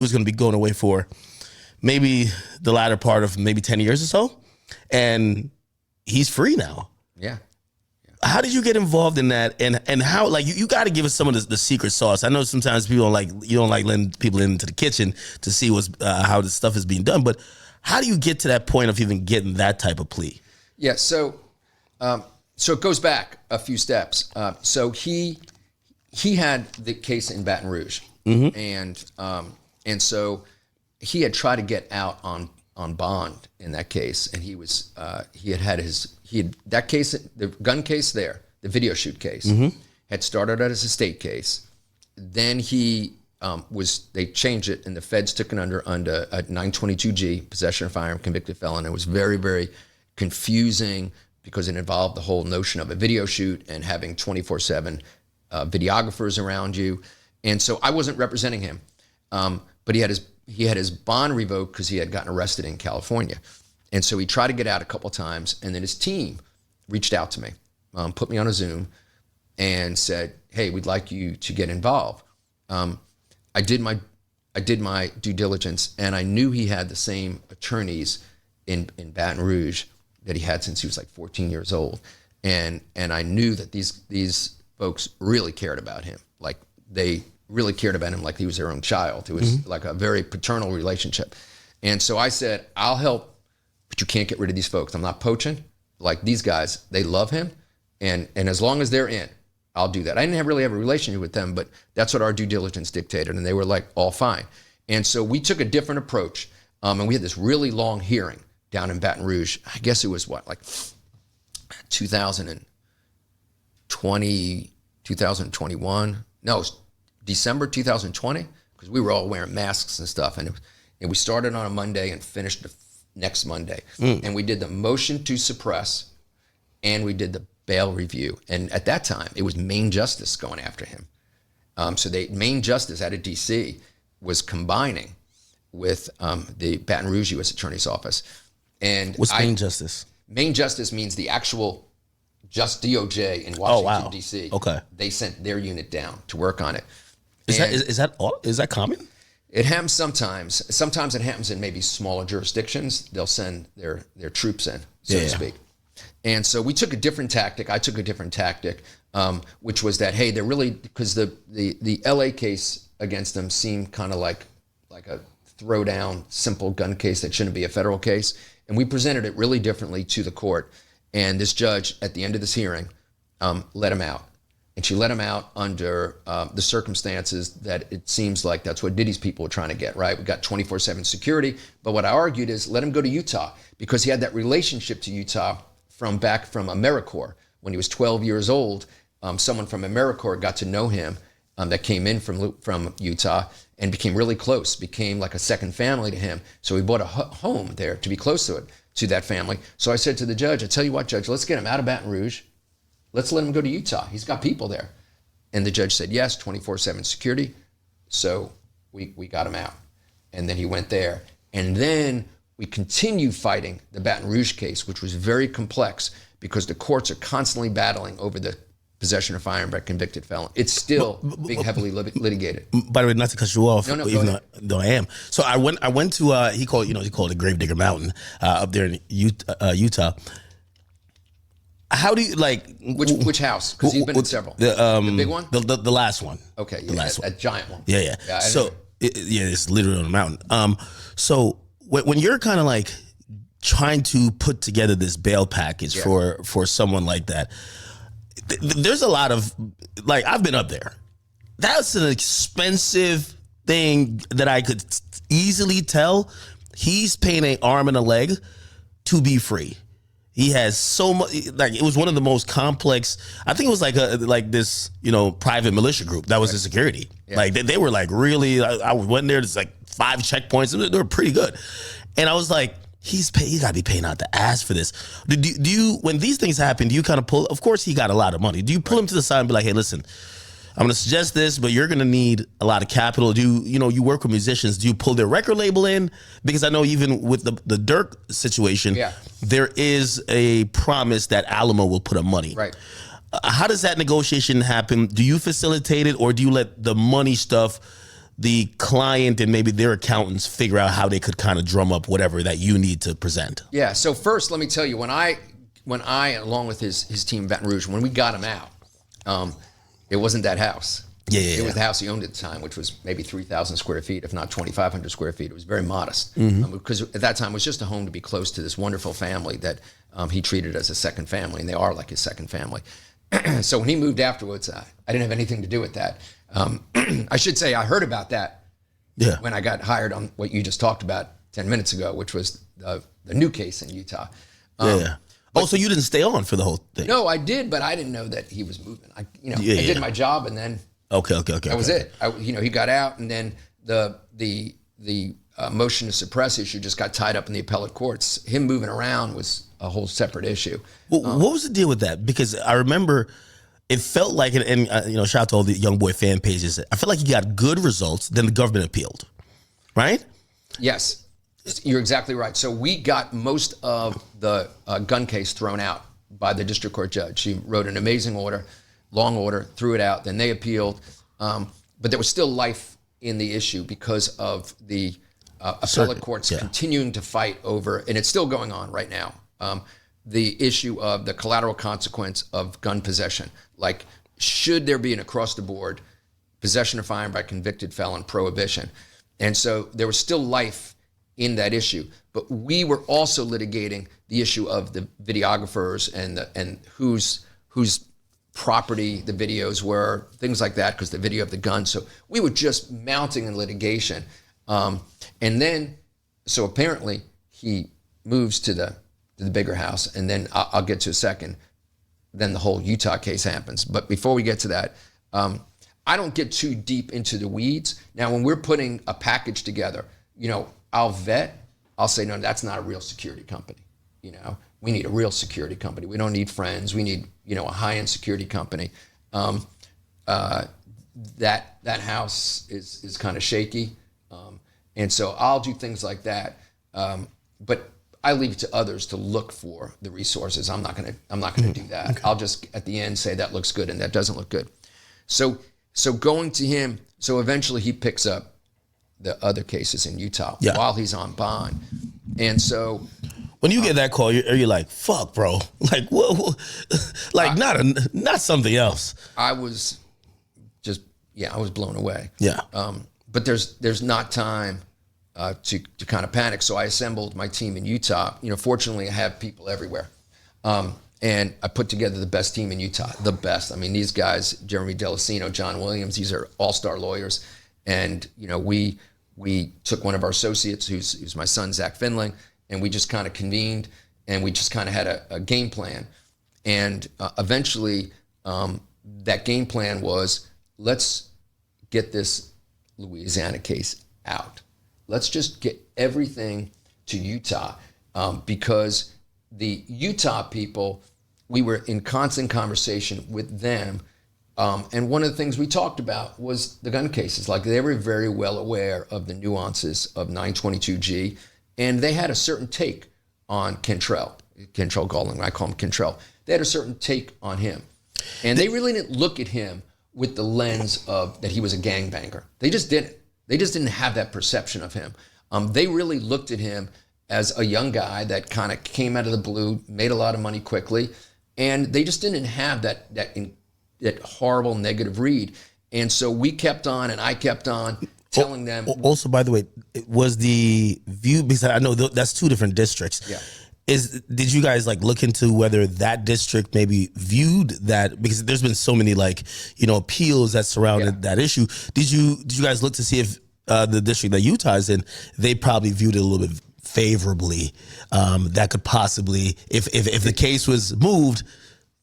was going to be going away for maybe the latter part of maybe 10 years or so. And he's free now. Yeah. How did you get involved in that? And how, like, you got to give us some of the secret sauce. I know sometimes people you don't like letting people into the kitchen to see how this stuff is being done. But how do you get to that point of even getting that type of plea? Yeah. So it goes back a few steps. So he had the case in Baton Rouge, and so he had tried to get out on bond in that case, and he had that case, the gun case there, the video shoot case, had started out as a state case. Then they changed it, and the feds took it under a 922G, possession of firearm, convicted felon. It was very, very confusing because it involved the whole notion of a video shoot and having 24/7 videographers around you. And so I wasn't representing him, but he had his bond revoked because he had gotten arrested in California. And so he tried to get out a couple times, and then his team reached out to me, put me on a Zoom, and said, "Hey, we'd like you to get involved." I did my due diligence, and I knew he had the same attorneys in Baton Rouge that he had since he was like 14 years old, and I knew that these folks really cared about him, like they really cared about him like he was their own child. It was like a very paternal relationship. And so I said, I'll help, but you can't get rid of these folks. I'm not poaching. Like, these guys, they love him. And as long as they're in, I'll do that. I didn't really have a relationship with them, but that's what our due diligence dictated. And they were like, all fine. And so we took a different approach. And we had this really long hearing down in Baton Rouge. I guess it was like 2020, 2021. No, it was December 2020, because we were all wearing masks and stuff. And we started on a Monday and finished the next Monday. And we did the motion to suppress, and we did the bail review. And at that time, it was Main Justice going after him. So Main Justice out of DC was combining with the Baton Rouge U.S. Attorney's Office. And what's Main Justice? Main Justice means the actual just DOJ in Washington, D.C. Okay. They sent their unit down to work on it. Is that common? It happens sometimes. Sometimes it happens in maybe smaller jurisdictions. They'll send their troops in, so to speak. And so we took a different tactic. I took a different tactic, which was that, hey, they're really, because the LA case against them seemed kind of like a throwdown, simple gun case that shouldn't be a federal case. And we presented it really differently to the court. And this judge, at the end of this hearing, let him out. And she let him out under the circumstances that it seems like that's what Diddy's people were trying to get, right? We got 24/7 security. But what I argued is let him go to Utah, because he had that relationship to Utah back from AmeriCorps. When he was 12 years old, someone from AmeriCorps got to know him that came in from Utah and became really close, became like a second family to him. So he bought a home there to be close to that family. So I said to the judge, I tell you what, Judge, let's get him out of Baton Rouge. Let's let him go to Utah. He's got people there. And the judge said, yes, 24/7 security. So we got him out. And then he went there. And then we continued fighting the Baton Rouge case, which was very complex because the courts are constantly battling over the possession of firearm by a convicted felon. It's still being heavily litigated. By the way, not to cut you off, no, even though I am. So I went to he called it Gravedigger Mountain up there in Utah. How do you like which house? Because you've been in several. The big one, the last one. Okay, the last one, a giant one. Yeah. So it's literally on the mountain. So when you're kind of like trying to put together this bail package for someone like that, there's a lot of, like, I've been up there. That's an expensive thing that I could easily tell. He's paying an arm and a leg to be free. He has so much, like, it was one of the most complex, I think it was like this, private militia group that was the security. Yeah. Like they were like really, I went there, there's like 5 checkpoints, they were pretty good. And I was like, he gotta be paying out the ass for this. Do you, when these things happen, do you kind of pull, of course he got a lot of money. Do you pull him to the side and be like, hey, listen, I'm gonna suggest this, but you're gonna need a lot of capital. You work with musicians. Do you pull their record label in? Because I know even with the Dirk situation, there is a promise that Alamo will put up money. Right. How does that negotiation happen? Do you facilitate it, or do you let the money stuff the client and maybe their accountants figure out how they could kind of drum up whatever that you need to present? Yeah. So first, let me tell you, when I along with his team in Baton Rouge, when we got him out, it wasn't that house. It was the house he owned at the time, which was maybe 3,000 square feet, if not 2,500 square feet. It was very modest because at that time it was just a home to be close to this wonderful family that he treated as a second family, and they are like his second family. So when he moved afterwards, I didn't have anything to do with that. I should say I heard about that when I got hired on what you just talked about 10 minutes ago, which was the new case in Utah. So you didn't stay on for the whole thing? No, I did, but I didn't know that he was moving. I did my job, and then that was it. He got out, and then the motion to suppress issue just got tied up in the appellate courts. Him moving around was a whole separate issue. Well, what was the deal with that? Because I remember it felt like, and shout out to all the Youngboy fan pages. I felt like he got good results, then the government appealed, right? Yes, you're exactly right. So we got most of the gun case thrown out by the district court judge. She wrote an amazing order, long order, threw it out. Then they appealed, but there was still life in the issue because of the appellate courts continuing to fight over, and it's still going on right now. The issue of the collateral consequence of gun possession. Like, should there be an across-the-board possession of firearm by convicted felon prohibition? And so there was still life in that issue. But we were also litigating the issue of the videographers and whose property the videos were, things like that, because the video of the gun. So we were just mounting in litigation. And then, so apparently he moves to the bigger house, and then I'll get to a second. Then the whole Utah case happens. But before we get to that, I don't get too deep into the weeds. Now, when we're putting a package together, I'll say, no, that's not a real security company. We need a real security company. We don't need friends. We need, a high-end security company. That house is kind of shaky. And so I'll do things like that. But I leave it to others to look for the resources. I'm not gonna do that. Okay. I'll just at the end say that looks good and that doesn't look good. So going to him, so eventually he picks up the other cases in Utah while he's on bond. And so when you get that call, are you like, fuck, bro? Like, whoa, like not something else. I was just, I was blown away. Yeah. But there's not time to kind of panic. So I assembled my team in Utah. Fortunately, I have people everywhere. And I put together the best team in Utah, the best. I mean, these guys, Jeremy Delacino, John Williams, these are all-star lawyers. And, we took one of our associates, who's my son, Zach Findling, and we just kind of convened, and we just kind of had a game plan. And eventually, that game plan was, let's get this Louisiana case out. Let's just get everything to Utah, because the Utah people, we were in constant conversation with them. And one of the things we talked about was the gun cases. Like, they were very well aware of the nuances of 922G, and they had a certain take on Kentrell Galling. I call him Kentrell. They had a certain take on him. And they really didn't look at him with the lens of that he was a gangbanger. They just didn't. They just didn't have that perception of him. They really looked at him as a young guy that kind of came out of the blue, made a lot of money quickly, and they just didn't have that horrible negative read. And so we kept on, and I kept on telling them. Also, by the way, it was the view, because I know that's two different districts. Yeah. Did you guys look into whether that district maybe viewed that, because there's been so many appeals that surrounded that issue. Did you guys look to see if the district that Utah is in, they probably viewed it a little bit favorably? That could possibly, if the case was moved,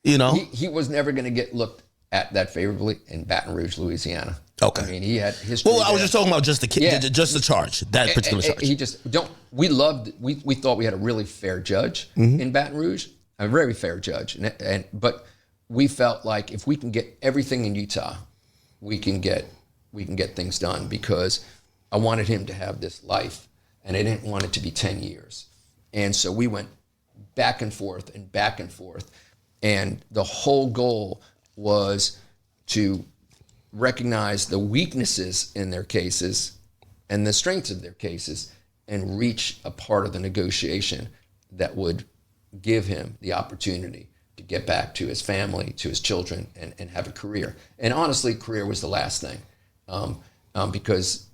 he was never going to get looked at that favorably in Baton Rouge, Louisiana. Okay. I mean, he had history. Well, I was just talking about just the charge, that particular charge. He just we thought we had a really fair judge in Baton Rouge, a very fair judge, but we felt like if we can get everything in Utah, we can get things done, because I wanted him to have this life, and I didn't want it to be 10 years. And so we went back and forth and back and forth, and the whole goal was to recognize the weaknesses in their cases and the strengths of their cases and reach a part of the negotiation that would give him the opportunity to get back to his family, to his children, and have a career. And honestly, career was the last thing, because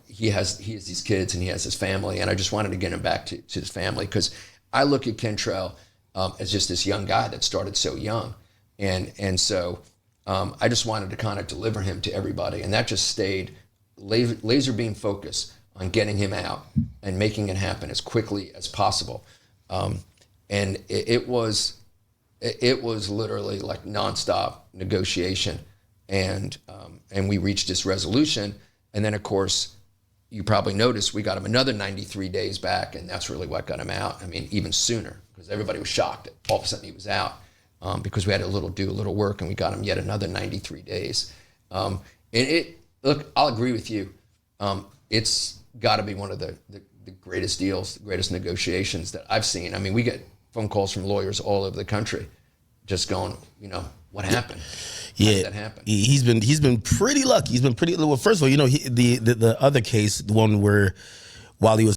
he has these kids and he has his family, and I just wanted to get him back to his family, because I look at Kentrell as just this young guy that started so young, and so I just wanted to kind of deliver him to everybody, and that just stayed laser beam focus on getting him out and making it happen as quickly as possible. And it was literally like nonstop negotiation, and we reached this resolution. And then, of course, you probably noticed we got him another 93 days back, and that's really what got him out. I mean, even sooner, because everybody was shocked that all of a sudden he was out, because we had to do a little work, and we got him yet another 93 days. Look, I'll agree with you. It's got to be one of the greatest deals, the greatest negotiations that I've seen. I mean, we get phone calls from lawyers all over the country just going, what happened? How did that happen? He's been pretty lucky. He's been pretty, well, first of all, the other case, the one where while he was